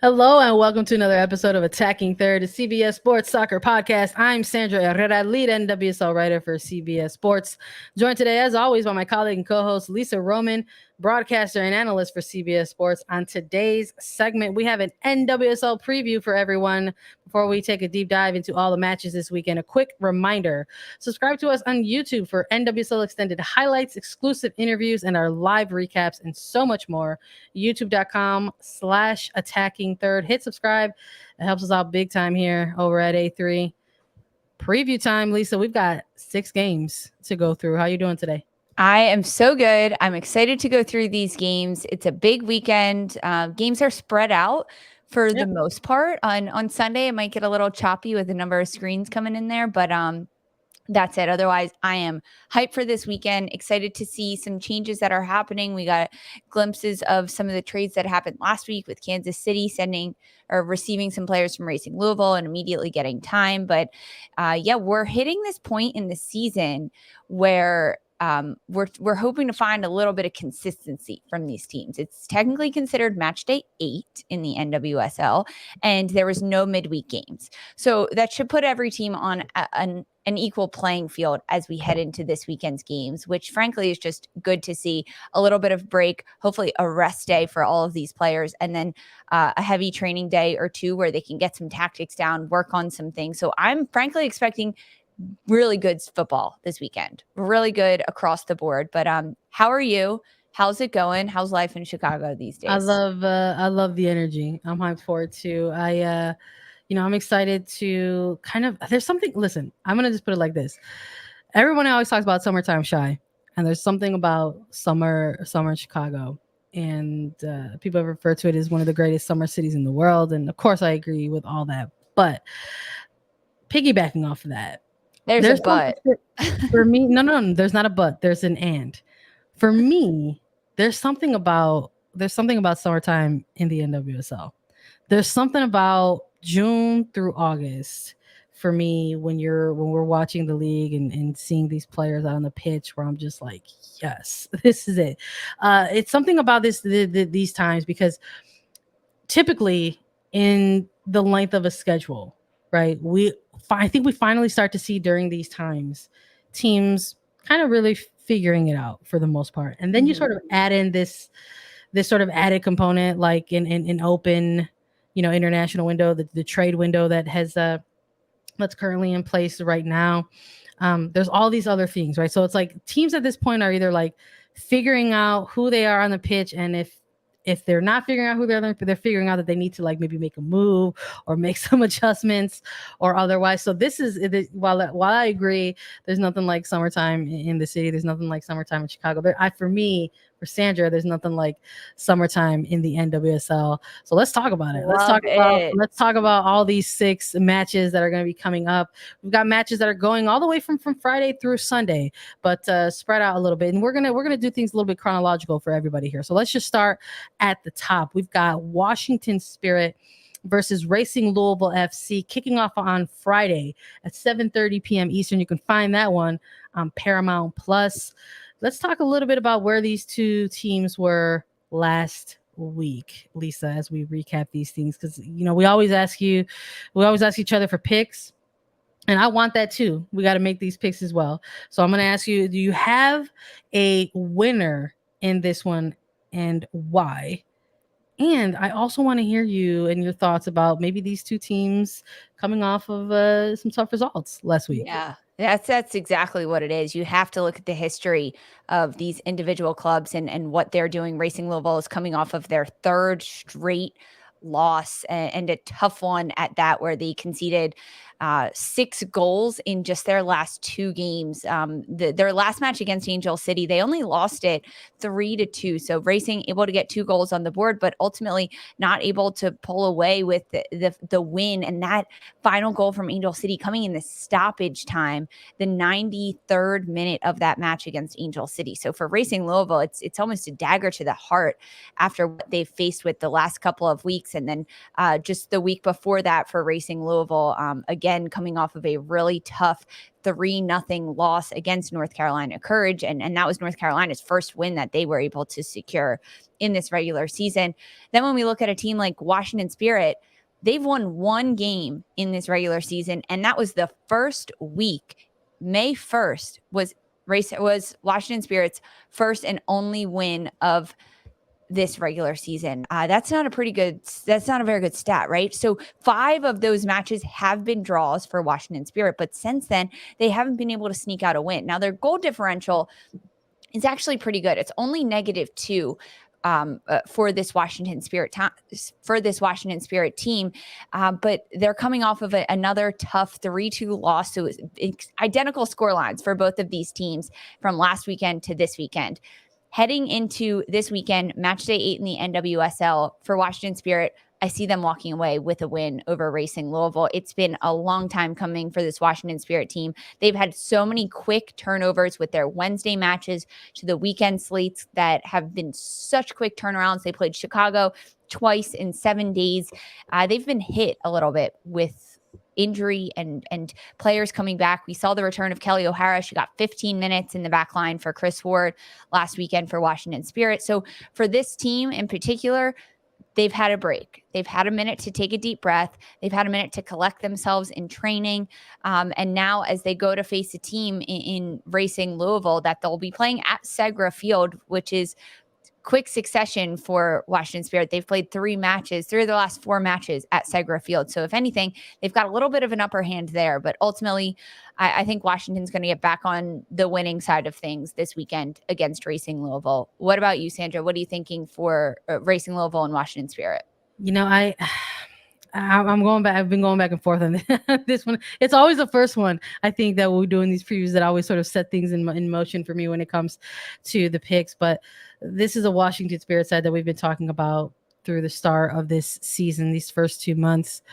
Hello and welcome to another episode of Attacking Third, a CBS Sports Soccer podcast. I'm Sandra Herrera, lead NWSL writer for CBS Sports. Joined today, as always, by my colleague and co-host Lisa Roman, broadcaster and analyst for CBS Sports. On today's segment, we have an NWSL preview for everyone. Before we take a deep dive into all the matches this weekend, a quick reminder: subscribe to us on YouTube for NWSL extended highlights, exclusive interviews, and our live recaps, and so much more. YouTube.com/attacking third. Hit subscribe. It helps us out big time here over at A3. Preview time, Lisa. We've got 6 games to go through. How you doing today? I am so good. I'm excited to go through these games. It's a big weekend. Games are spread out for the most part. On Sunday, it might get a little choppy with the number of screens coming in there, but that's it. Otherwise, I am hyped for this weekend. Excited to see some changes that are happening. We got glimpses of some of the trades that happened last week with Kansas City sending or receiving some players from Racing Louisville and immediately getting time. But we're hitting this point in the season where we're hoping to find a little bit of consistency from these teams. It's technically considered match day 8 in the NWSL, and there was no midweek games. So that should put every team on an equal playing field as we head into this weekend's games, which frankly is just good to see. A little bit of break, hopefully a rest day for all of these players, and then a heavy training day or two where they can get some tactics down, work on some things. So I'm frankly expecting really good football this weekend, really good across the board. But how are you? How's it going? How's life in Chicago these days? I love the energy. I'm hyped for it too. I'm excited to kind of. There's something. Listen, I'm gonna just put it like this. Everyone always talks about summertime shy, and there's something about summer in Chicago, and people refer to it as one of the greatest summer cities in the world. And of course, I agree with all that. But piggybacking off of that, There's a but. For me. No, there's not a but. There's an and. For me, there's something about summertime in the NWSL. There's something about June through August for me when we're watching the league and seeing these players out on the pitch where I'm just like, yes, this is it. It's something about these times because typically in the length of a schedule, right? I think we finally start to see during these times teams kind of really figuring it out for the most part, and then you sort of add in this sort of added component like in open, international window, the trade window that has that's currently in place right now. There's all these other things, right? So it's like teams at this point are either like figuring out who they are on the pitch, and if they're not figuring out who they're figuring out that they need to like maybe make a move or make some adjustments or otherwise. So this is while I agree, there's nothing like summertime in the city. There's nothing like summertime in Chicago. For Sandra, there's nothing like summertime in the NWSL. So let's talk about it. Let's talk about all these 6 matches that are going to be coming up. We've got matches that are going all the way from Friday through Sunday, but spread out a little bit. And we're gonna do things a little bit chronological for everybody here. So let's just start at the top. We've got Washington Spirit versus Racing Louisville FC kicking off on Friday at 7:30 p.m. Eastern. You can find that one on Paramount Plus. Let's talk a little bit about where these two teams were last week, Lisa, as we recap these things, because we always ask each other for picks, and I want that too. We got to make these picks as well. So I'm going to ask you: do you have a winner in this one, and why? And I also want to hear you and your thoughts about maybe these two teams coming off of some tough results last week. Yeah. That's exactly what it is. You have to look at the history of these individual clubs and what they're doing. Racing Louisville is coming off of their 3rd straight loss and a tough one at that, where they conceded 6 goals in just their last 2 games. Their last match against Angel City, they only lost it 3-2. So Racing able to get 2 goals on the board, but ultimately not able to pull away with the win. And that final goal from Angel City coming in the stoppage time, the 93rd minute of that match against Angel City. So for Racing Louisville, it's almost a dagger to the heart after what they've faced with the last couple of weeks. weeks. And then just the week before that for Racing Louisville, again, coming off of a really tough 3-0 loss against North Carolina Courage. And that was North Carolina's first win that they were able to secure in this regular season. Then when we look at a team like Washington Spirit, they've won one game in this regular season, and that was the first week. May 1st was Washington Spirit's first and only win of this regular season. That's not a very good stat, right? So 5 of those matches have been draws for Washington Spirit, but since then they haven't been able to sneak out a win. Now their goal differential is actually pretty good. It's only -2 for this Washington Spirit team, but they're coming off of another tough 3-2 loss. So it's identical score lines for both of these teams from last weekend to this weekend. Heading into this weekend, match day 8 in the NWSL for Washington Spirit, I see them walking away with a win over Racing Louisville. It's been a long time coming for this Washington Spirit team. They've had so many quick turnovers with their Wednesday matches to the weekend slates that have been such quick turnarounds. They played Chicago twice in 7 days. They've been hit a little bit with injury and players coming back. We saw the return of Kelly O'Hara. She got 15 minutes in the back line for Chris Ward last weekend for Washington Spirit. So for this team in particular, they've had a break. They've had a minute to take a deep breath. They've had a minute to collect themselves in training. And now as they go to face a team in Racing Louisville that they'll be playing at Segra Field, which is quick succession for Washington Spirit. They've played 3 of the last 4 matches at Segra Field. So if anything, they've got a little bit of an upper hand there. But ultimately, I think Washington's going to get back on the winning side of things this weekend against Racing Louisville. What about you, Sandra? What are you thinking for Racing Louisville and Washington Spirit? I'm going back. I've been going back and forth on this one. It's always the first one, I think, that we're doing these previews that always sort of set things in motion for me when it comes to the picks. But this is a Washington Spirit side that we've been talking about through the start of this season, these first 2 months,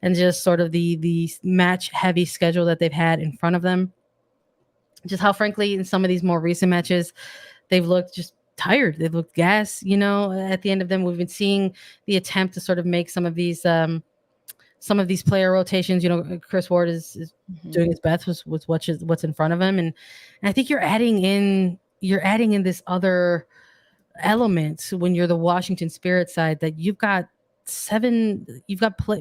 and just sort of the match heavy schedule that they've had in front of them. Just how, frankly, in some of these more recent matches, they've looked just tired. They've looked gassed, at the end of them. We've been seeing the attempt to sort of make some of these player rotations. Chris Ward is doing his best with what's in front of him. And I think you're adding in this other element when you're the Washington Spirit side, that you've got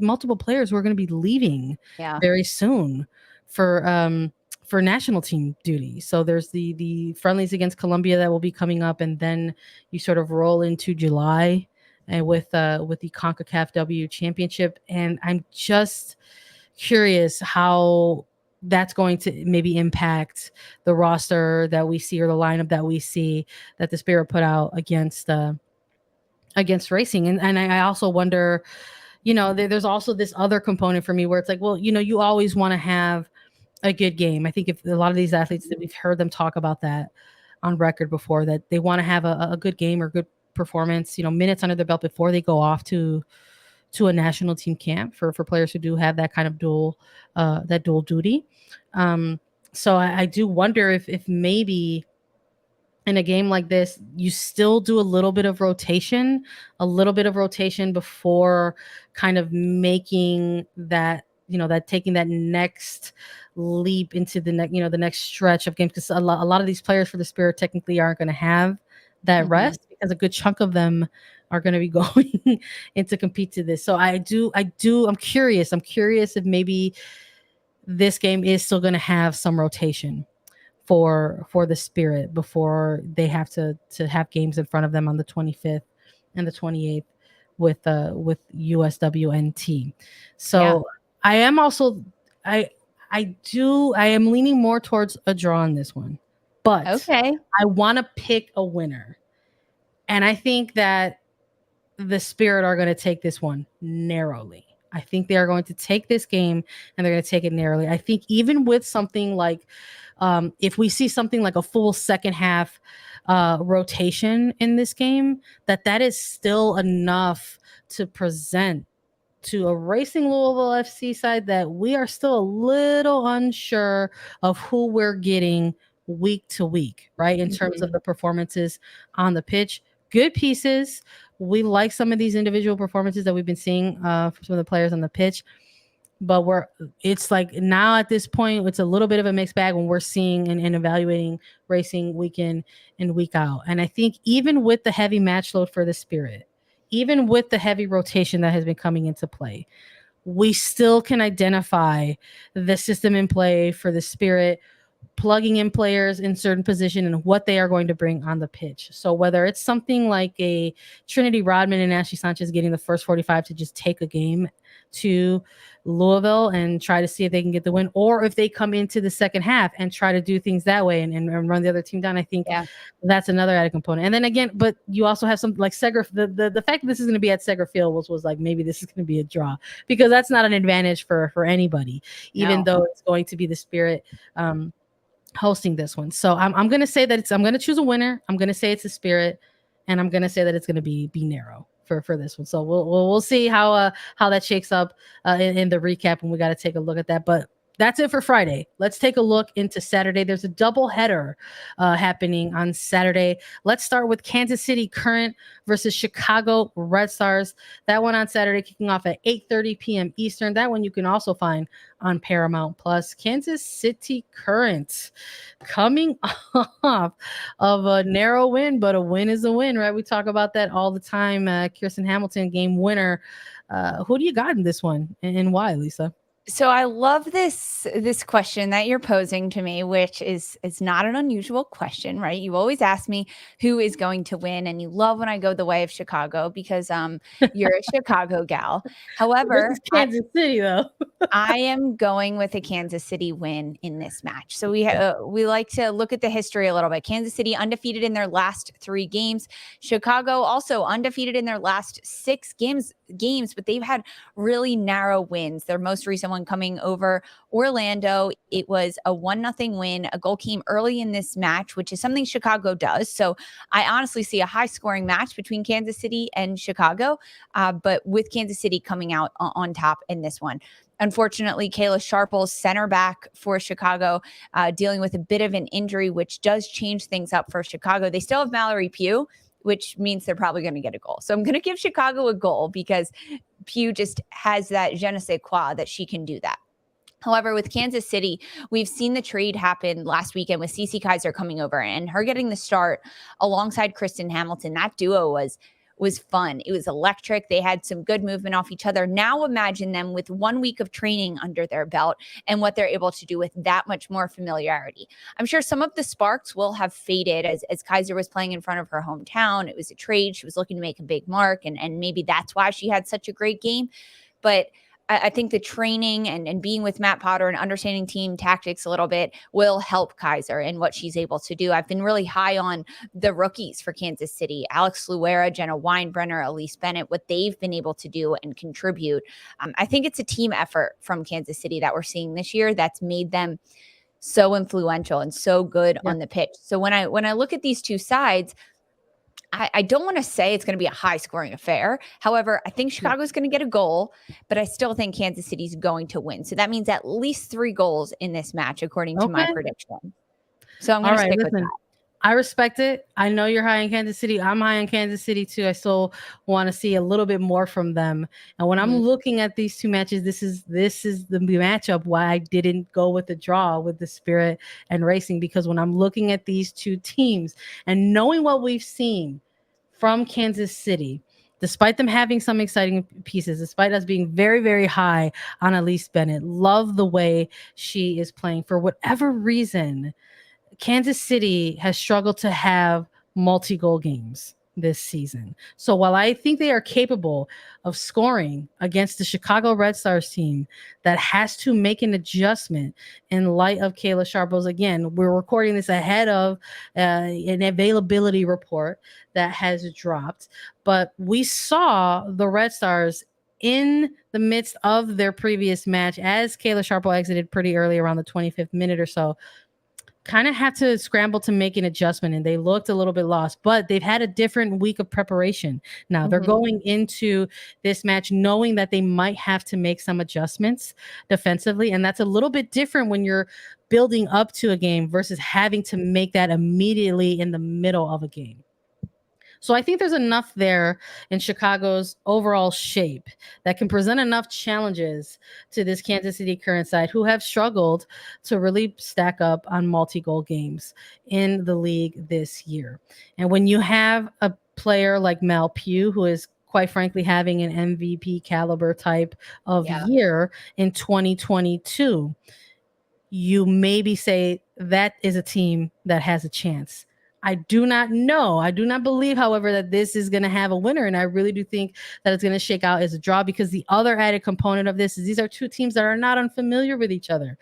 multiple players who are going to be leaving very soon for national team duty. So there's the friendlies against Colombia that will be coming up, and then you sort of roll into July and with the CONCACAF W Championship. And I'm just curious how that's going to maybe impact the roster that we see, or the lineup that we see that the Spirit put out against Racing. And I also wonder, there's also this other component for me where it's like, well, you always want to have a good game. I think if a lot of these athletes, that we've heard them talk about that on record before, that they want to have a good game or good performance, minutes under their belt before they go off to a national team camp for players who do have that kind of dual duty. So I do wonder if maybe in a game like this, you still do a little bit of rotation before kind of making that, taking that next leap into the next stretch of games, because a lot of these players for the Spirit technically aren't going to have that rest, because a good chunk of them are going to be going in to compete to this. So I'm curious if maybe this game is still going to have some rotation for the Spirit before they have to have games in front of them on the 25th and the 28th with USWNT. So I am also I am leaning more towards a draw on this one, but I want to pick a winner, and I think that the Spirit are going to take this one narrowly. I think they are going to take this game, and they're going to take it narrowly. I think even with something like, if we see something like a full second half rotation in this game, that is still enough to present to a Racing Louisville FC side that we are still a little unsure of who we're getting week to week, right? In terms of the performances on the pitch. Good pieces, We like some of these individual performances that we've been seeing from some of the players on the pitch, but it's like now at this point, it's a little bit of a mixed bag when we're seeing and evaluating Racing week in and week out. And I think even with the heavy match load for the Spirit, even with the heavy rotation that has been coming into play, we still can identify the system in play for the Spirit, plugging in players in certain position and what they are going to bring on the pitch. So whether it's something like a Trinity Rodman and Ashley Sanchez getting the first 45 to just take a game to Louisville and try to see if they can get the win, or if they come into the second half and try to do things that way and run the other team down, I think that's another added component. And then again, but you also have something like Segra. The fact that this is going to be at Segra Field was like, maybe this is going to be a draw, because that's not an advantage for anybody, even though it's going to be the Spirit hosting this one. So I'm going to say that I'm going to choose a winner. I'm going to say it's the Spirit, and I'm going to say that it's going to be narrow for this one. So we'll see how that shakes up in the recap, and we got to take a look at that. But that's it for Friday. Let's take a look into Saturday. There's a double header happening on Saturday. Let's start with Kansas City Current versus Chicago Red Stars. That one on Saturday, kicking off at 8:30 p.m. Eastern. That one you can also find on Paramount Plus. Kansas City Current coming off of a narrow win, but a win is a win, right? We talk about that all the time. Kirsten Hamilton, game winner. Who do you got in this one, and why, Lisa? So I love this question that you're posing to me, which is not an unusual question, right? You always ask me who is going to win, and you love when I go the way of Chicago because you're a Chicago gal. However, this is Kansas City though. I am going with a Kansas City win in this match. So we like to look at the history a little bit. Kansas City undefeated in their last 3 games. Chicago also undefeated in their last 6 games, but they've had really narrow wins. Their most recent one coming over Orlando. It was a 1-0 win. A goal came early in this match, which is something Chicago does. So I honestly see a high scoring match between Kansas City and Chicago, but with Kansas City coming out on top in this one. Unfortunately, Kayla Sharples, center back for Chicago, dealing with a bit of an injury, which does change things up for Chicago. They still have Mallory Pugh, which means they're probably going to get a goal. So I'm going to give Chicago a goal because Pugh just has that je ne sais quoi that she can do that. However, with Kansas City, we've seen the trade happen last weekend with Cece Kaiser coming over and her getting the start alongside Kristen Hamilton. That duo was fun. It was electric. They had some good movement off each other. Now imagine them with 1 week of training under their belt and what they're able to do with that much more familiarity. I'm sure some of the sparks will have faded as Kaiser was playing in front of her hometown. It was a trade. She was looking to make a big mark, and maybe that's why she had such a great game. But I think the training and being with Matt Potter and understanding team tactics a little bit will help Kaiser and what she's able to do. I've been really high on the rookies for Kansas City, Alex Luera, Jenna Weinbrenner, Elise Bennett, what they've been able to do and contribute. I think it's a team effort from Kansas City that we're seeing this year that's made them so influential and so good on the pitch. So when I look at these two sides, I don't want to say it's going to be a high-scoring affair. However, I think Chicago's going to get a goal, but I still think Kansas City's going to win. So that means at least 3 goals in this match, according to my prediction. So I'm going to stick with that. I respect it. I know you're high in Kansas City. I'm high in Kansas City too. I still want to see a little bit more from them. And when I'm looking at these 2 matches, this is the matchup why I didn't go with the draw with the Spirit and Racing, because when I'm looking at these 2 teams and knowing what we've seen from Kansas City, despite them having some exciting pieces, despite us being very, very high on Elise Bennett, love the way she is playing. For whatever reason, Kansas City has struggled to have multi-goal games this season. So while I think they are capable of scoring against the Chicago Red Stars team that has to make an adjustment in light of Kayla Sharples, again, we're recording this ahead of an availability report that has dropped. But we saw the Red Stars in the midst of their previous match, as Kayla Sharple exited pretty early around the 25th minute or so, kind of have to scramble to make an adjustment, and they looked a little bit lost, but they've had a different week of preparation. Now they're going into this match knowing that they might have to make some adjustments defensively, and that's a little bit different when you're building up to a game versus having to make that immediately in the middle of a game. So I think there's enough there in Chicago's overall shape that can present enough challenges to this Kansas City Current side, who have struggled to really stack up on multi-goal games in the league this year. And when you have a player like Mal Pugh, who is quite frankly having an MVP caliber type of year in 2022, you maybe say that is a team that has a chance. I do not know. I do not believe, however, that this is going to have a winner. And I really do think that it's going to shake out as a draw, because the other added component of this is these are two teams that are not unfamiliar with each other.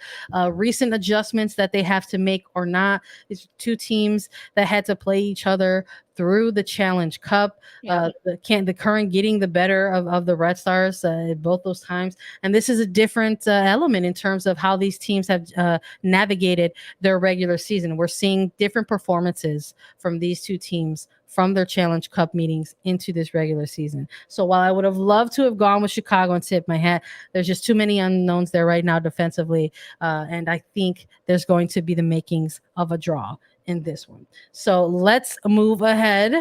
Recent adjustments that they have to make or not. These two teams that had to play each other through the Challenge Cup. The Current getting the better of the Red Stars both those times. And this is a different element in terms of how these teams have navigated their regular season. We're seeing different performances from these two teams from their Challenge Cup meetings into this regular season. So while I would have loved to have gone with Chicago and tip my hat, there's just too many unknowns there right now defensively. And I think there's going to be the makings of a draw in this one. So let's move ahead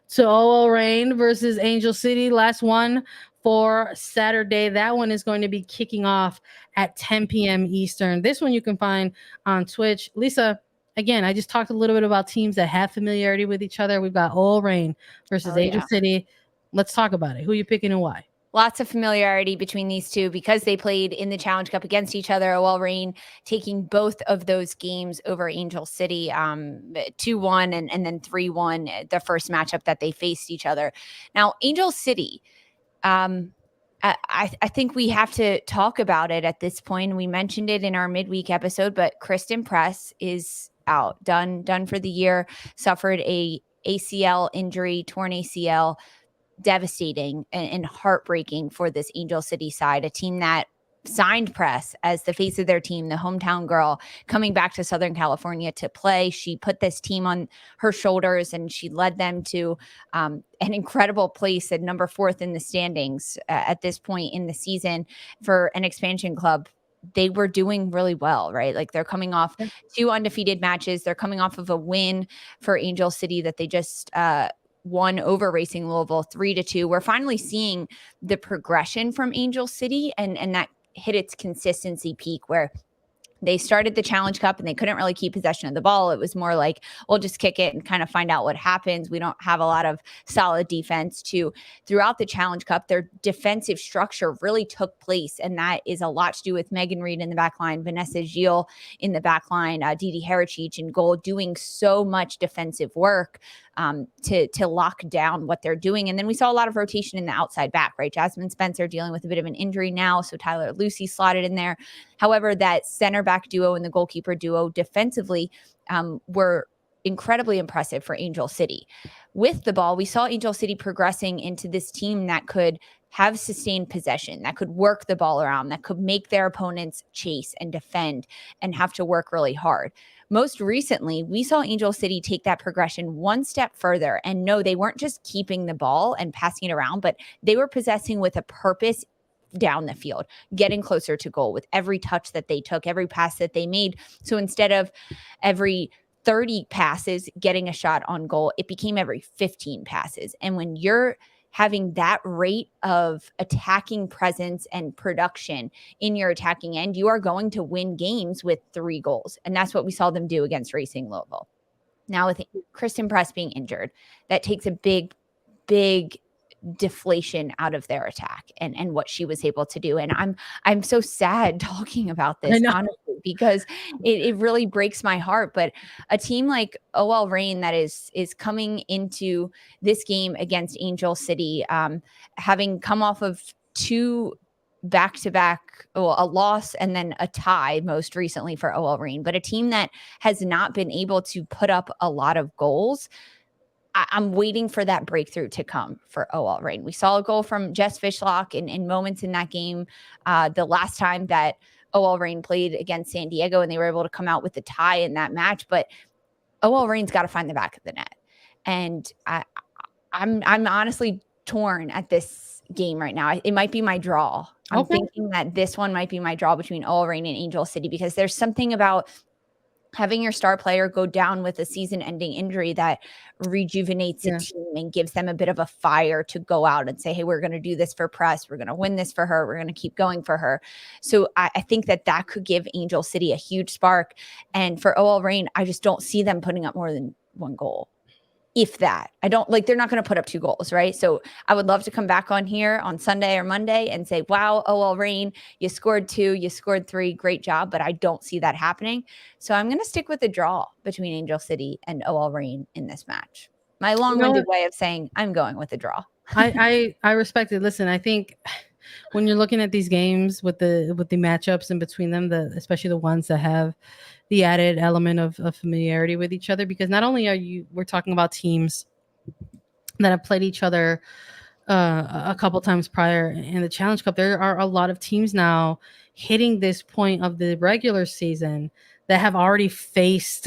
to OL Reign versus Angel City. Last one for Saturday. That one is going to be kicking off at 10 p.m. Eastern. This one you can find on Twitch. Lisa, again, I just talked a little bit about teams that have familiarity with each other. We've got OL Reign versus Angel City. Let's talk about it. Who are you picking and why? Lots of familiarity between these two because they played in the Challenge Cup against each other. OL Reign taking both of those games over Angel City, 2-1 and then 3-1, the first matchup that they faced each other. Now, Angel City, I think we have to talk about it at this point. We mentioned it in our midweek episode, but Kristen Press is out, done for the year, suffered a ACL injury, torn ACL. Devastating and heartbreaking for this Angel City side, a team that signed Press as the face of their team, the hometown girl coming back to Southern California to play. She put this team on her shoulders and she led them to an incredible place at number 4th in the standings at this point in the season for an expansion club. They were doing really well, right? Like they're coming off 2 undefeated matches. They're coming off of a win for Angel City that they just won over Racing Louisville 3-2. We're finally seeing the progression from Angel City and that hit its consistency peak where they started the Challenge Cup and they couldn't really keep possession of the ball. It was more like, we'll just kick it and kind of find out what happens. We don't have a lot of solid defense throughout the Challenge Cup. Their defensive structure really took place. And that is a lot to do with Megan Reed in the back line, Vanessa Gilles in the back line, Didi Herrera in goal, doing so much defensive work to lock down what they're doing. And then we saw a lot of rotation in the outside back, right? Jasmine Spencer dealing with a bit of an injury now. So Tyler Lucy slotted in there. However, that center back duo and the goalkeeper duo defensively were incredibly impressive for Angel City. With the ball, we saw Angel City progressing into this team that could have sustained possession, that could work the ball around, that could make their opponents chase and defend and have to work really hard. Most recently, we saw Angel City take that progression one step further. And no, they weren't just keeping the ball and passing it around, but they were possessing with a purpose down the field, getting closer to goal with every touch that they took, every pass that they made. So instead of every 30 passes getting a shot on goal, it became every 15 passes. And when you're having that rate of attacking presence and production in your attacking end, you are going to win games with 3 goals. And that's what we saw them do against Racing Louisville. Now with Kristen Press being injured, that takes a big deflation out of their attack and what she was able to do. And I'm so sad talking about this, honestly, because it really breaks my heart. But a team like OL Reign that is coming into this game against Angel City, having come off of 2 back-to-back, a loss and then a tie most recently for OL Reign, but a team that has not been able to put up a lot of goals. I'm waiting for that breakthrough to come for OL Reign. We saw a goal from Jess Fishlock in moments in that game. The last time that OL Reign played against San Diego and they were able to come out with the tie in that match, but OL Reign's got to find the back of the net. And I'm honestly torn at this game right now. It might be my draw. I'm thinking that this one might be my draw between OL Reign and Angel City because there's something about having your star player go down with a season-ending injury that rejuvenates the team and gives them a bit of a fire to go out and say, hey, we're going to do this for press. We're going to win this for her. We're going to keep going for her. So I think that could give Angel City a huge spark. And for OL Reign, I just don't see them putting up more than one goal. If that. I don't like, they're not going to put up 2 goals, right? So I would love to come back on here on Sunday or Monday and say, wow, OL Reign, you scored 2, you scored 3, great job, but I don't see that happening. So I'm going to stick with the draw between Angel City and OL Reign in this match. My long-winded way of saying I'm going with the draw. I respect it. Listen, I think when you're looking at these games with the matchups in between them, especially the ones that have the added element of familiarity with each other, because not only we're talking about teams that have played each other a couple times prior in the Challenge Cup, there are a lot of teams now hitting this point of the regular season that have already faced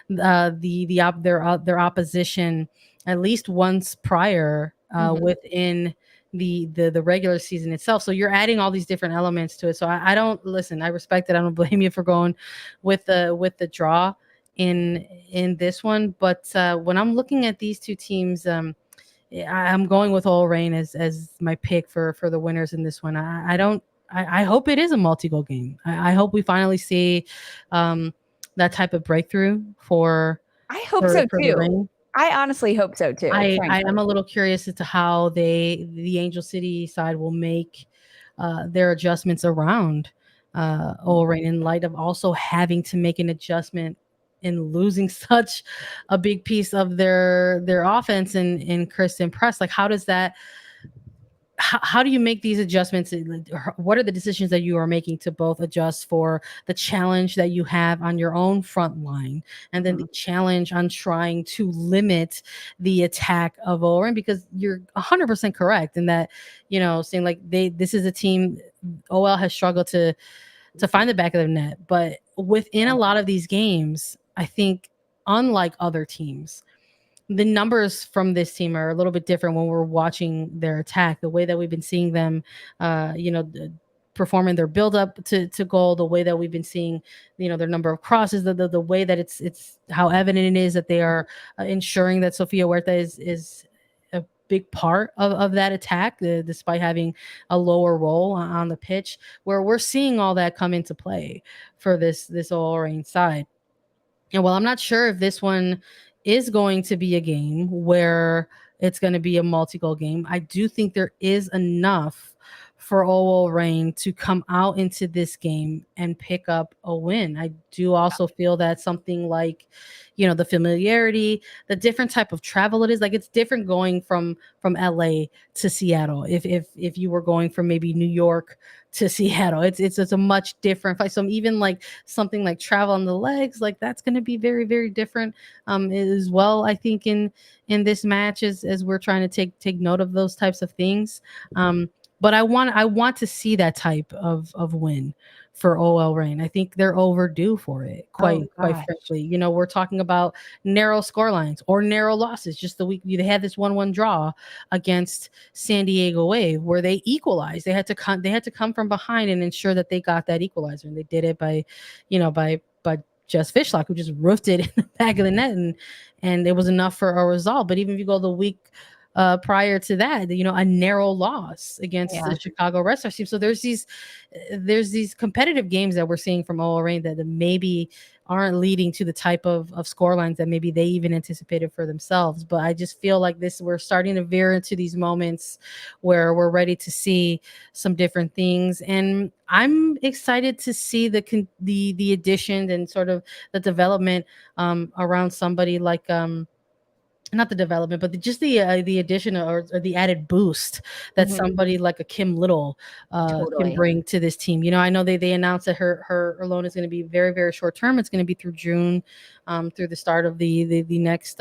their opposition at least once prior within the regular season itself. So you're adding all these different elements to it. So I don't listen. I respect it. I don't blame you for going with the draw in this one. But when I'm looking at these two teams, I'm going with OL Reign as my pick for the winners in this one. I hope it is a multi-goal game. I hope we finally see that type of breakthrough for. I hope so too. I honestly hope so too. I am a little curious as to how the Angel City side will make their adjustments around OL Reign in light of also having to make an adjustment in losing such a big piece of their offense in Kristen Press. Like, how does that? How do you make these adjustments? What are the decisions that you are making to both adjust for the challenge that you have on your own front line and then the challenge on trying to limit the attack of OL Reign? Because you're 100% correct in that, saying like this is a team OL has struggled to find the back of the net. But within a lot of these games, I think unlike other teams, the numbers from this team are a little bit different when we're watching their attack, the way that we've been seeing them, performing their build up to goal, the way that we've been seeing, their number of crosses, the way that it's how evident it is that they are ensuring that Sofia Huerta is a big part of that attack, despite having a lower role on the pitch, where we're seeing all that come into play for this OL Reign side. And while I'm not sure if this one is going to be a game where it's going to be a multi-goal game, I do think there is enough for OL Reign to come out into this game and pick up a win. I do also feel that something like, the familiarity, the different type of travel it is, like it's different going from LA to Seattle. If you were going from maybe New York to Seattle, it's a much different fight. So even like something like travel on the legs, like that's going to be very, very different as well. I think in this match as we're trying to take note of those types of things. But I want to see that type of win for OL Reign. I think they're overdue for it, quite frankly. We're talking about narrow scorelines or narrow losses. Just the week they had this 1-1 draw against San Diego Wave where they equalized. They had to come from behind and ensure that they got that equalizer, and they did it by Jess Fishlock, who just roofed it in the back of the net, and it was enough for a result. But even if you go the week prior to that, a narrow loss against the Chicago Red Stars team. So there's these competitive games that we're seeing from OL Reign that maybe aren't leading to the type of score lines that maybe they even anticipated for themselves. But I just feel like we're starting to veer into these moments where we're ready to see some different things. And I'm excited to see the addition and sort of the development around somebody like not the development, but just the addition or the added boost that somebody like a Kim Little can bring to this team. I know they announced that her loan is going to be very, very short term. It's going to be through June, through the start of the next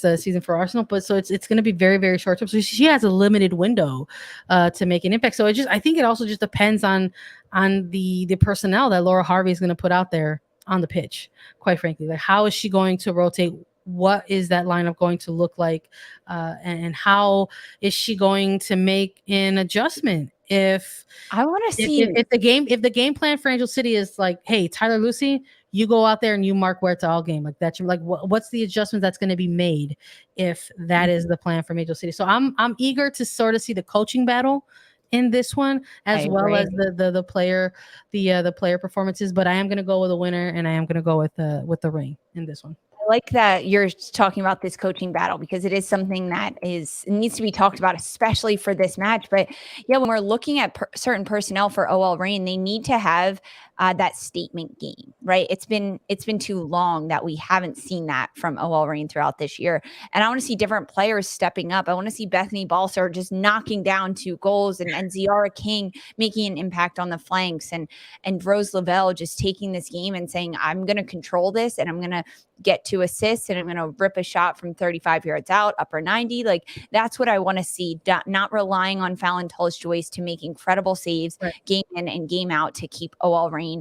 season for Arsenal. But so it's going to be very, very short term. So she has a limited window to make an impact. So I think it also just depends on the personnel that Laura Harvey is going to put out there on the pitch. Quite frankly, like how is she going to rotate? What is that lineup going to look like? And how is she going to make an adjustment? If I want to see if the game plan for Angel City is like, hey, Tyler Lucy, you go out there and you mark Huerta all game. Like that's like what's the adjustment that's going to be made if that is the plan from Angel City. So I'm eager to sort of see the coaching battle in this one, as well as the player performances. But I am going to go with a winner, and I am going to go with the ring in this one. I like that you're talking about this coaching battle, because it is something that needs to be talked about, especially for this match. But yeah, when we're looking at certain personnel for OL Reign, they need to have that statement game, right? It's been too long that we haven't seen that from OL Reign throughout this year. And I want to see different players stepping up. I want to see Bethany Balser just knocking down 2 goals, and Ziara King making an impact on the flanks, and Rose Lavelle just taking this game and saying, I'm going to control this, and I'm going to get 2 assists, and I'm going to rip a shot from 35 yards out, upper 90. Like, that's what I want to see, not relying on Fallon Tullis-Joyce to make incredible saves game in and game out to keep OL Reign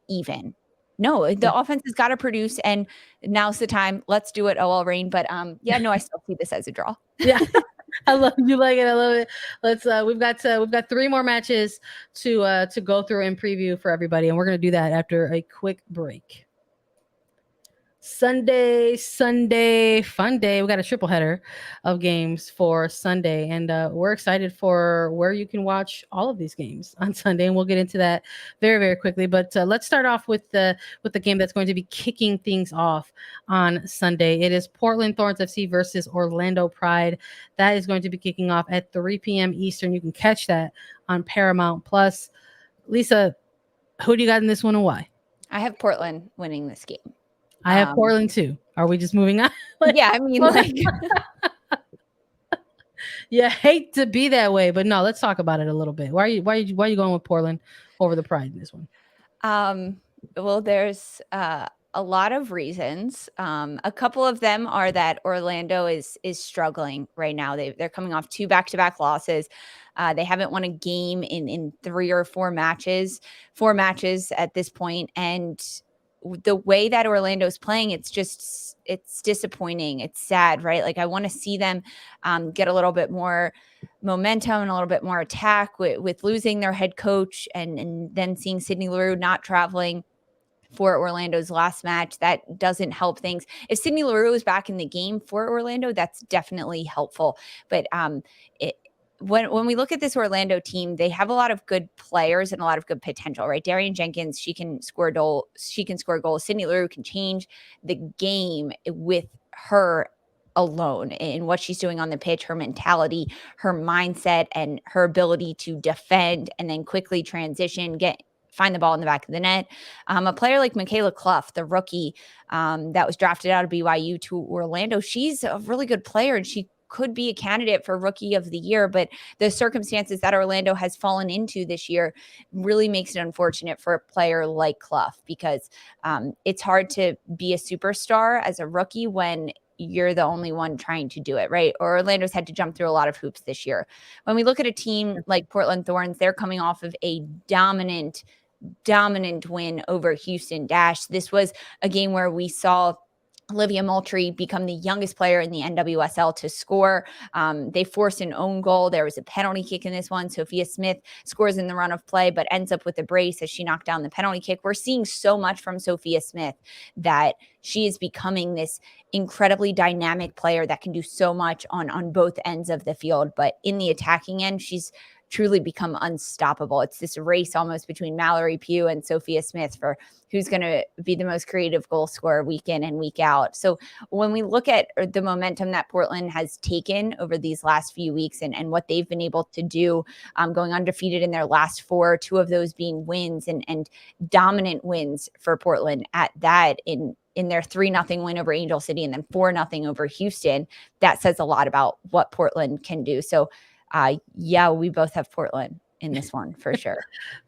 even. No, the offense has got to produce, and now's the time. Let's do it, OL Reign. But I still see this as a draw. Yeah. I love you. Like it. I love it. Let's we've got 3 more matches to go through and preview for everybody, and we're going to do that after a quick break. Sunday, fun day. We got a triple header of games for Sunday, and we're excited for where you can watch all of these games on Sunday, and we'll get into that very, very quickly. But let's start off with the game that's going to be kicking things off on Sunday. It is Portland Thorns FC versus Orlando Pride. That is going to be kicking off at 3 p.m. Eastern. You can catch that on Paramount Plus. Lisa, who do you got in this one, and why? I have Portland winning this game. I have Portland too. Are we just moving on? Yeah, I mean, like, yeah, hate to be that way, but no, let's talk about it a little bit. Why are you going with Portland over the Pride in this one? Well, there's a lot of reasons. A couple of them are that Orlando is struggling right now. They're coming off 2 back-to-back losses. They haven't won a game in 3 or 4 matches at this point, and the way that Orlando's playing, it's disappointing. It's sad, right? Like, I want to see them get a little bit more momentum and a little bit more attack with losing their head coach, and then seeing Sydney Leroux not traveling for Orlando's last match. That doesn't help things. If Sydney Leroux is back in the game for Orlando, that's definitely helpful. But when we look at this Orlando team, they have a lot of good players and a lot of good potential, right? Darian Jenkins, she can score goals. Sydney Leroux can change the game with her alone in what she's doing on the pitch, her mentality, her mindset, and her ability to defend and then quickly transition, find the ball in the back of the net. A player like Michaela Clough, the rookie that was drafted out of BYU to Orlando, she's a really good player, and she could be a candidate for Rookie of the Year, but the circumstances that Orlando has fallen into this year really makes it unfortunate for a player like Clough, because it's hard to be a superstar as a rookie when you're the only one trying to do it, right? Or Orlando's had to jump through a lot of hoops this year. When we look at a team like Portland Thorns, they're coming off of a dominant win over Houston Dash. This was a game where we saw Olivia Moultrie become the youngest player in the NWSL to score. They forced an own goal. There was a penalty kick in this one. Sophia Smith scores in the run of play, but ends up with a brace as she knocked down the penalty kick. We're seeing so much from Sophia Smith that she is becoming this incredibly dynamic player that can do so much on both ends of the field. But in the attacking end, she's truly become unstoppable. It's this race almost between Mallory Pugh and Sophia Smith for who's going to be the most creative goal scorer week in and week out. So when we look at the momentum that Portland has taken over these last few weeks and what they've been able to do, going undefeated in their last 4, 2 of those being wins and dominant wins for Portland at that in their 3-0 win over Angel City and then 4-0 over Houston, that says a lot about what Portland can do. So we both have Portland in this one for sure.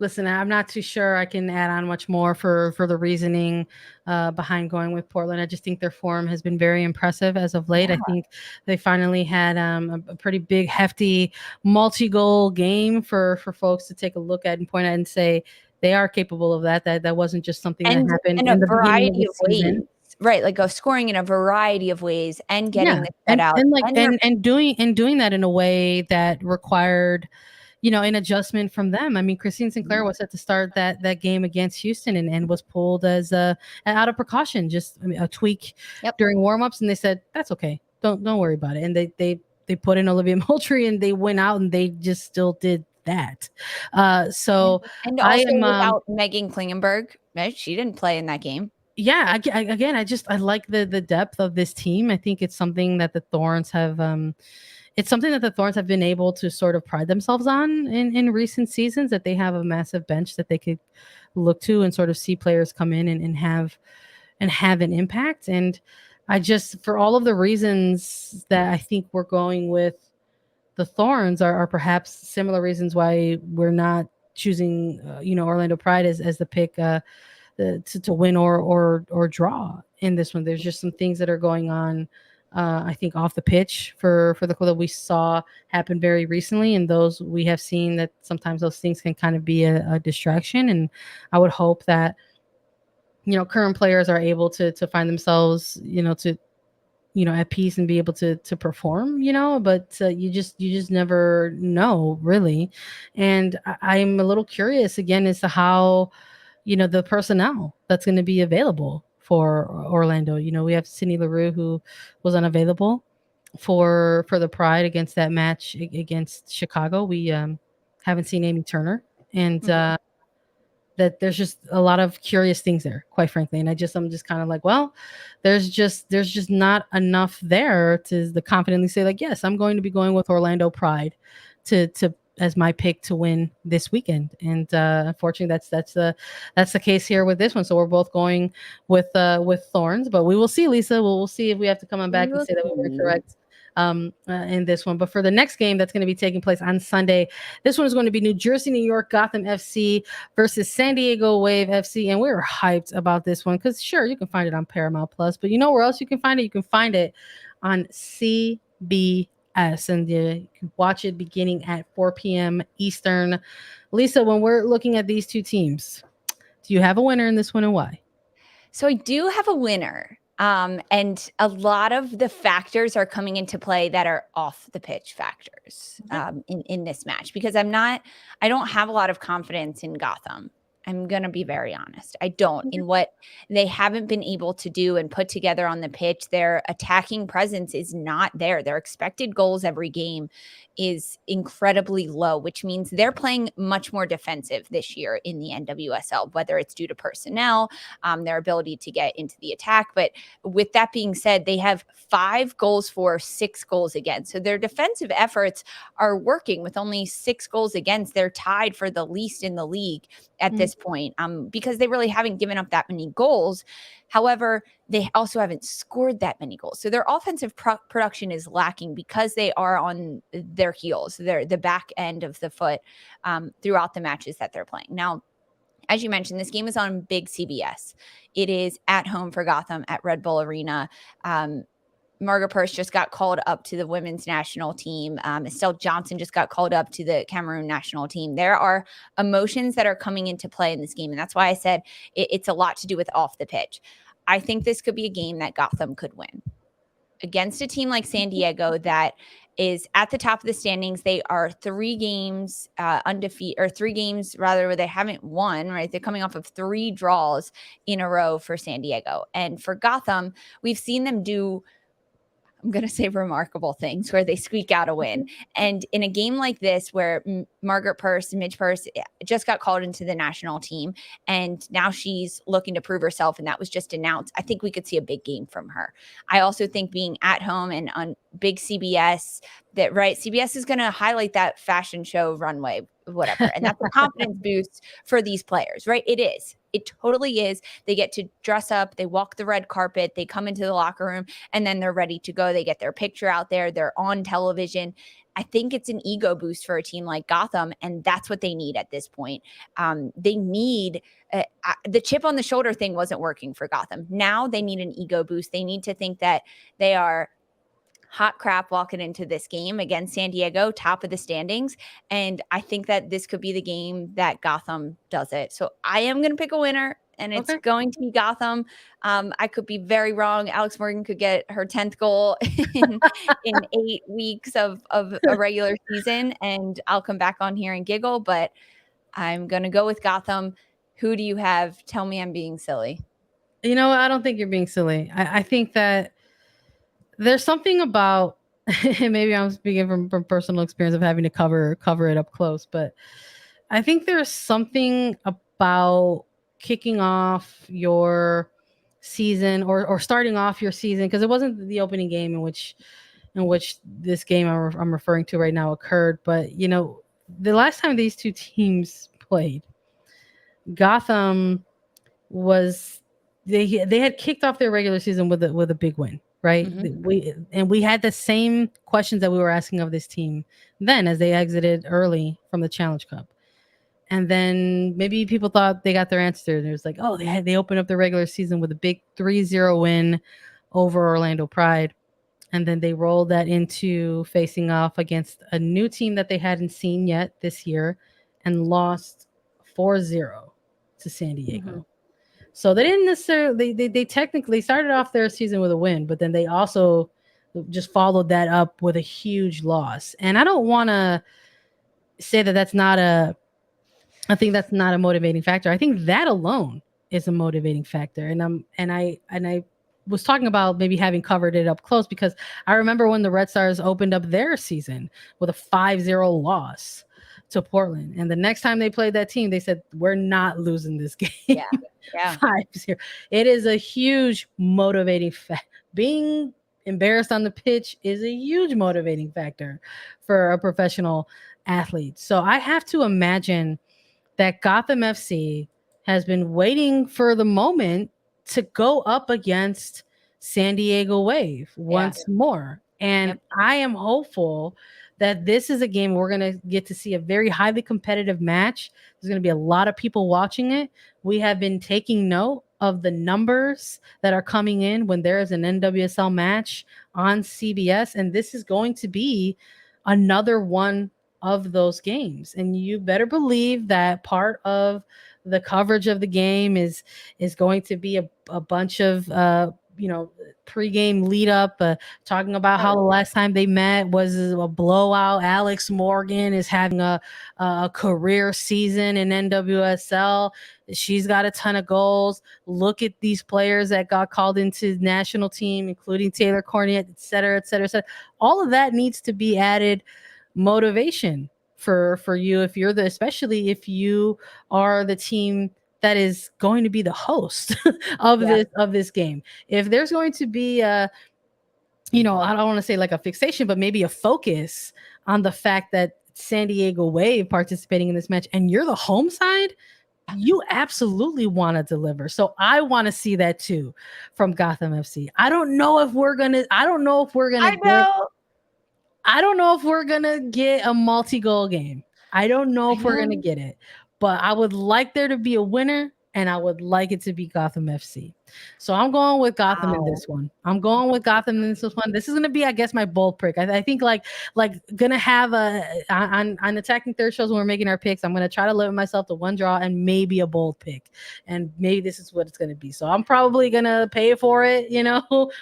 Listen, I'm not too sure I can add on much more for the reasoning behind going with Portland. I just think their form has been very impressive as of late. Yeah. I think they finally had a pretty big, hefty, multi-goal game for folks to take a look at and point at and say they are capable of that. That wasn't just something that happened in the variety of ways. Right, like scoring in a variety of ways and getting the cut out and doing that in a way that required, an adjustment from them. I mean, Christine Sinclair was set to start that game against Houston and was pulled as out of precaution, just a tweak during warmups, and they said that's okay, don't worry about it. And they put in Olivia Moultrie, and they went out and they just still did that. So and I also am without Megan Klingenberg, right? She didn't play in that game. Yeah, again, I like the depth of this team. I think it's something that the Thorns have. It's something that the Thorns have been able to sort of pride themselves on in recent seasons, that they have a massive bench that they could look to and sort of see players come in and have an impact. And I just, for all of the reasons that I think we're going with the Thorns are perhaps similar reasons why we're not choosing, Orlando Pride as the pick to win or draw in this one. There's just some things that are going on, I think, off the pitch for the club that we saw happen very recently, and those we have seen that sometimes those things can kind of be a distraction. And I would hope that current players are able to find themselves at peace and be able to perform, but you just never know, really. And I'm a little curious again as to how the personnel that's going to be available for Orlando. We have Sydney Leroux, who was unavailable for the Pride against that match against Chicago. We haven't seen Amy Turner, and that there's just a lot of curious things there, quite frankly. And I'm just kind of like, well, there's just not enough there to confidently say, like, yes, I'm going to be going with Orlando Pride to as my pick to win this weekend. And unfortunately, that's the case here with this one. So we're both going with Thorns, but we will see, Lisa. We'll see if we have to come on back and say that we were correct in this one. But for the next game that's going to be taking place on Sunday, this one is going to be New Jersey, New York, Gotham FC versus San Diego Wave FC. And we're hyped about this one because, sure, you can find it on Paramount Plus, but you know where else you can find it? You can find it on CBS. And you can watch it beginning at 4 p.m. Eastern. Lisa, when we're looking at these two teams, do you have a winner in this one and why? So I do have a winner. And a lot of the factors are coming into play that are off the pitch factors in this match, because I don't have a lot of confidence in Gotham. I'm going to be very honest. I don't. In what they haven't been able to do and put together on the pitch. Their attacking presence is not there. Their expected goals every game is incredibly low, which means they're playing much more defensive this year in the NWSL, whether it's due to personnel, their ability to get into the attack. But with that being said, they have 5 goals for, 6 goals against. So their defensive efforts are working with only 6 goals against. They're tied for the least in the league at this point, because they really haven't given up that many goals. However, they also haven't scored that many goals. So their offensive production is lacking because they are on their heels, the back end of the foot throughout the matches that they're playing. Now, as you mentioned, this game is on big CBS. It is at home for Gotham at Red Bull Arena. Margaret Purce just got called up to the women's national team. Estelle Johnson just got called up to the Cameroon national team. There are emotions that are coming into play in this game. And that's why I said it's a lot to do with off the pitch. I think this could be a game that Gotham could win. Against a team like San Diego that is at the top of the standings. They are 3 games undefeated, or 3 games rather, where they haven't won, right? They're coming off of 3 draws in a row for San Diego. And for Gotham, we've seen them do, I'm going to say, remarkable things where they squeak out a win. And in a game like this, where Margaret Purce, Midge Purce, just got called into the national team, and now she's looking to prove herself, and that was just announced, I think we could see a big game from her. I also think being at home and on big CBS, that, right, CBS is going to highlight that fashion show runway, whatever. And that's a confidence boost for these players, right? It is. It totally is. They get to dress up, they walk the red carpet, they come into the locker room, and then they're ready to go. They get their picture out there. They're on television. I think it's an ego boost for a team like Gotham, and that's what they need at this point. They need the chip on the shoulder thing wasn't working for Gotham. Now they need an ego boost. They need to think that they are hot crap walking into this game against San Diego, top of the standings. And I think that this could be the game that Gotham does it. So I am going to pick a winner, and it's going to be Gotham. I could be very wrong. Alex Morgan could get her 10th goal in 8 weeks of a regular season, and I'll come back on here and giggle, but I'm going to go with Gotham. Who do you have? Tell me I'm being silly. You know, I don't think you're being silly. I think that there's something about, maybe I'm speaking from personal experience of having to cover it up close, but I think there's something about kicking off your season or starting off your season, because it wasn't the opening game in which this game I'm referring to right now occurred, but you know, the last time these two teams played, Gotham was they had kicked off their regular season with a big win, right? We had the same questions that we were asking of this team then as they exited early from the Challenge Cup. And then maybe people thought they got their answer. And it was like, oh, they opened up the regular season with a big 3-0 win over Orlando Pride. And then they rolled that into facing off against a new team that they hadn't seen yet this year and lost 4-0 to San Diego. So they didn't necessarily, they technically started off their season with a win, but then they also just followed that up with a huge loss. And I don't want to say that I think that's not a motivating factor. I think that alone is a motivating factor. And I was talking about maybe having covered it up close, because I remember when the Red Stars opened up their season with a 5-0 loss to Portland. And the next time they played that team, they said, we're not losing this game. Yeah. 5-0. It is a huge motivating factor. Being embarrassed on the pitch is a huge motivating factor for a professional athlete. So I have to imagine that Gotham FC has been waiting for the moment to go up against San Diego Wave once more. And I am hopeful that this is a game we're going to get to see a very highly competitive match. There's going to be a lot of people watching it. We have been taking note of the numbers that are coming in when there is an NWSL match on CBS. And this is going to be another one of those games. And you better believe that part of the coverage of the game is going to be a bunch of pregame lead up, talking about how the last time they met was a blowout. Alex Morgan is having a career season in NWSL. She's got a ton of goals. Look at these players that got called into the national team, including Taylor Cornett, et cetera, et cetera, et cetera. All of that needs to be added motivation for you, especially if you are the team that is going to be the host of this game. If there's going to be I don't want to say like a fixation, but maybe a focus on the fact that San Diego Wave participating in this match and you're the home side, you absolutely want to deliver. So I want to see that too from Gotham FC. I don't know if we're gonna get a multi-goal game. I don't know if we're going to get it, but I would like there to be a winner, and I would like it to be Gotham FC. So I'm going with Gotham in this one. This is going to be, I guess, my bold pick. I think like going to have on Attacking Third shows when we're making our picks, I'm going to try to limit myself to one draw and maybe a bold pick. And maybe this is what it's going to be. So I'm probably going to pay for it,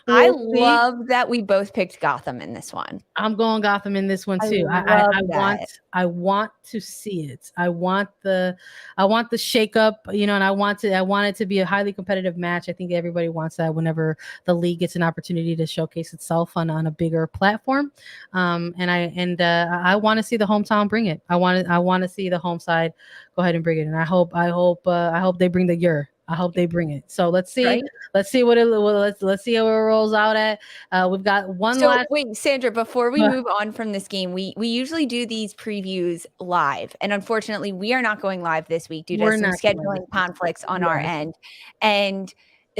I love that we both picked Gotham in this one. I'm going Gotham in this one too. I want to see it. I want the shake up, and I want it to be a highly competitive match. I think everybody wants that whenever the league gets an opportunity to showcase itself on a bigger platform. And I want to see the hometown bring it. I want to see the home side go ahead and bring it. And I hope they bring I hope they bring it. So let's see. Right? Let's see let's see how it rolls out at. We've got one last. Wait, Sandra, before we move on from this game, we usually do these previews live, and unfortunately, we are not going live this week due to some scheduling conflicts on our end. And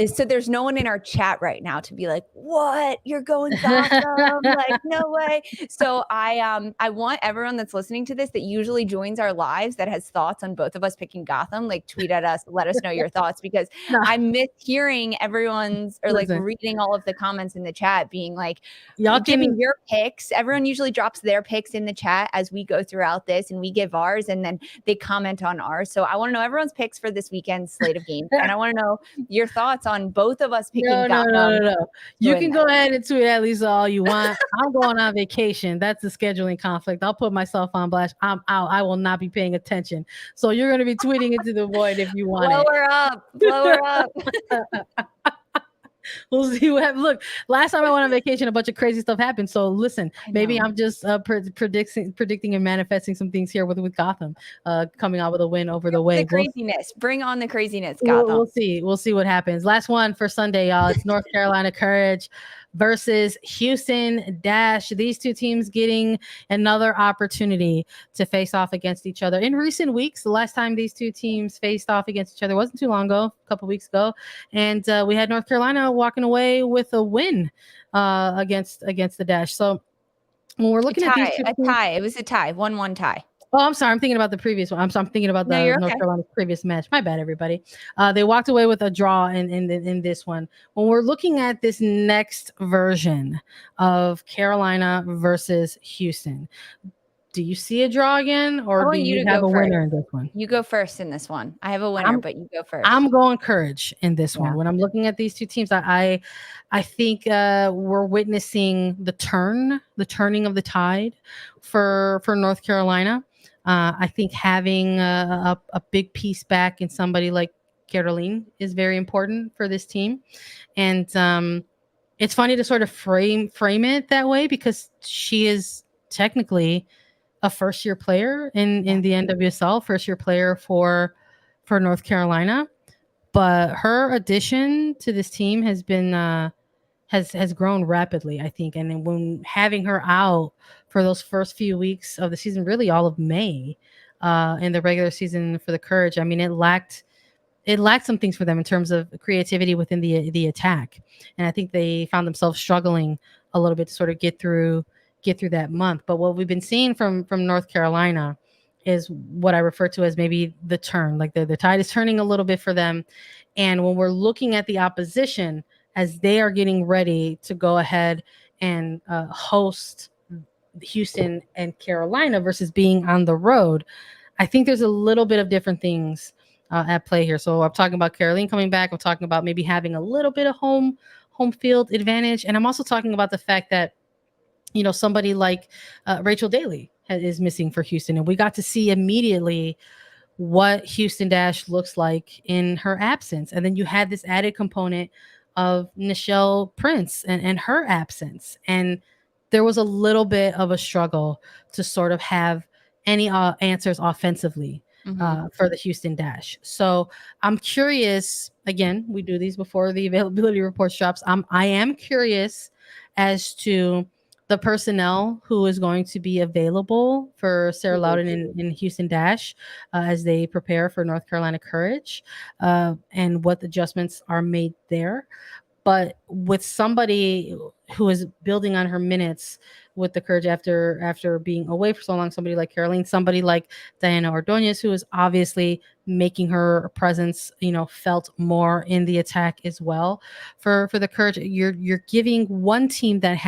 So there's no one in our chat right now to be like, what? You're going Gotham? Like, no way. So I want everyone that's listening to this that usually joins our lives that has thoughts on both of us picking Gotham, like tweet at us, let us know your thoughts, because I miss hearing everyone's or like reading all of the comments in the chat being like, y'all giving your picks. Everyone usually drops their picks in the chat as we go throughout this, and we give ours, and then they comment on ours. So I want to know everyone's picks for this weekend's slate of games, and I want to know your thoughts on both of us picking Gotham. No. You can go ahead and tweet at Lisa all you want. I'm going on vacation. That's the scheduling conflict. I'll put myself on blast. I'm out. I will not be paying attention. So you're going to be tweeting into the void if you want Blow her up. Blow her up. We'll see what happens. Look, last time I went on vacation, a bunch of crazy stuff happened. So listen, maybe I'm just predicting and manifesting some things here with Gotham coming out with a win over the Wave. Craziness. Bring on the craziness, Gotham. We'll see. We'll see what happens. Last one for Sunday, y'all. It's North Carolina Courage versus Houston Dash. These two teams getting another opportunity to face off against each other. In recent weeks, the last time these two teams faced off against each other wasn't too long ago, a couple weeks ago, and we had North Carolina walking away with a win against the Dash. So when we're looking at these two teams, tie. It was a tie, 1-1 tie. Oh, I'm sorry. I'm thinking about the previous one. I'm thinking about the North Carolina's previous match. My bad, everybody. They walked away with a draw in this one. When we're looking at this next version of Carolina versus Houston, do you see a draw again, or do you have a winner in this one? You go first in this one. I have a winner, but you go first. I'm going Courage in this one. When I'm looking at these two teams, I think we're witnessing the turning of the tide for North Carolina. I think having a big piece back in somebody like Caroline is very important for this team. And it's funny to sort of frame it that way because she is technically a first-year player in the NWSL, first-year player for North Carolina. But her addition to this team has been has grown rapidly, I think. And then when having her out for those first few weeks of the season, really all of May, in the regular season for the Courage, I mean, it lacked some things for them in terms of creativity within the attack. And I think they found themselves struggling a little bit to sort of get through that month. But what we've been seeing from North Carolina is what I refer to as maybe the turn, like the tide is turning a little bit for them. And when we're looking at the opposition as they are getting ready to go ahead and host Houston and Carolina versus being on the road, I think there's a little bit of different things at play here. So I'm talking about Caroline coming back. I'm talking about maybe having a little bit of home field advantage. And I'm also talking about the fact that, you know, somebody like Rachel Daly is missing for Houston. And we got to see immediately what Houston Dash looks like in her absence. And then you had this added component of Nichelle Prince and her absence. And there was a little bit of a struggle to sort of have any answers offensively for the Houston Dash. So I'm curious, again, we do these before the availability reports drops. I am curious as to the personnel who is going to be available for Sarah Loudon in Houston Dash as they prepare for North Carolina Courage, and what adjustments are made there. But with somebody who is building on her minutes with the Courage after being away for so long, somebody like Caroline, somebody like Diana Ordonez, who is obviously making her presence, you know, felt more in the attack as well. For the Courage, you're giving one team that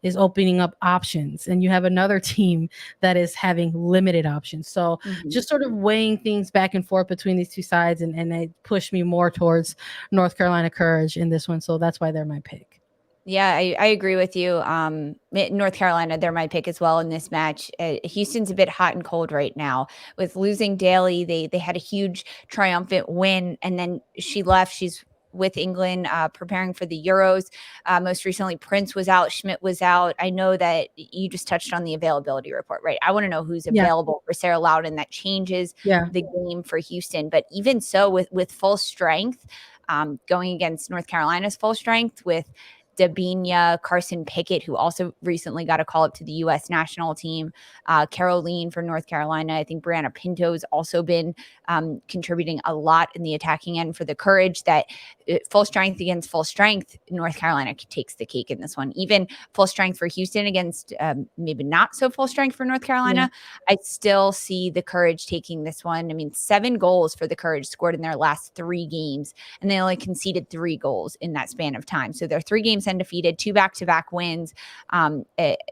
is opening up options, and you have another team that is having limited options. So just sort of weighing things back and forth between these two sides, and it pushed me more towards North Carolina Courage in this one. So that's why they're my pick. Yeah, I agree with you. North Carolina, they're my pick as well in this match. Houston's a bit hot and cold right now. With losing Daly, they had a huge triumphant win, and then she left. She's with England, preparing for the Euros. Most recently, Prince was out, Schmidt was out. I know that you just touched on the availability report, right? I want to know who's available for Sarah Loudon. That changes the game for Houston. But even so, with full strength, going against North Carolina's full strength with Dabinia, Carson Pickett, who also recently got a call up to the U.S. national team, Caroline for North Carolina. I think Brianna Pinto's also been contributing a lot in the attacking end for the Courage. That full strength against full strength, North Carolina takes the cake in this one. Even full strength for Houston against maybe not so full strength for North Carolina, I still see the Courage taking this one. I mean, 7 goals for the Courage scored in their last 3 games, and they only conceded 3 goals in that span of time. So they're 3 games undefeated, 2 back-to-back wins,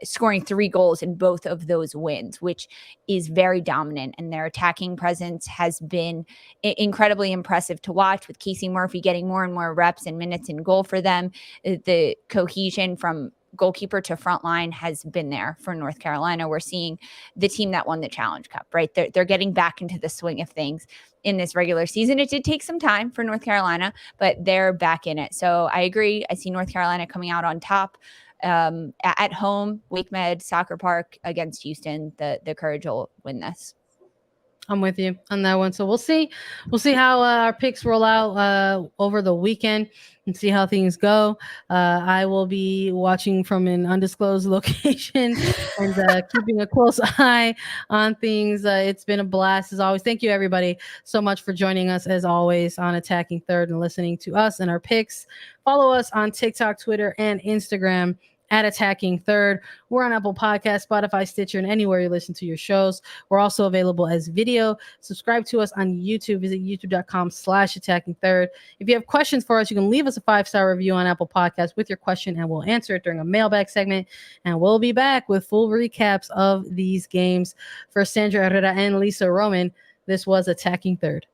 scoring 3 goals in both of those wins, which is very dominant. And their attacking presence has been incredibly impressive to watch, with Casey Murphy getting more and more reps and minutes in goal for them. The cohesion from goalkeeper to front line has been there for North Carolina. We're seeing the team that won the Challenge Cup, right? They're getting back into the swing of things in this regular season. It did take some time for North Carolina, but they're back in it. So I agree. I see North Carolina coming out on top at home, Wake Med Soccer Park against Houston. The Courage will win this. I'm with you on that one. So we'll see how our picks roll out over the weekend and see how things go. I will be watching from an undisclosed location and keeping a close eye on things. It's been a blast as always. Thank you everybody so much for joining us as always on Attacking Third and listening to us and our picks. Follow us on TikTok, Twitter, and Instagram at Attacking Third. We're on Apple Podcasts, Spotify, Stitcher, and anywhere you listen to your shows. We're also available as video. Subscribe to us on YouTube. Visit youtube.com/Attacking Third. If you have questions for us, you can leave us a 5-star review on Apple Podcasts with your question, and we'll answer it during a mailbag segment. And we'll be back with full recaps of these games. For Sandra Herrera and Lisa Roman, this was Attacking Third.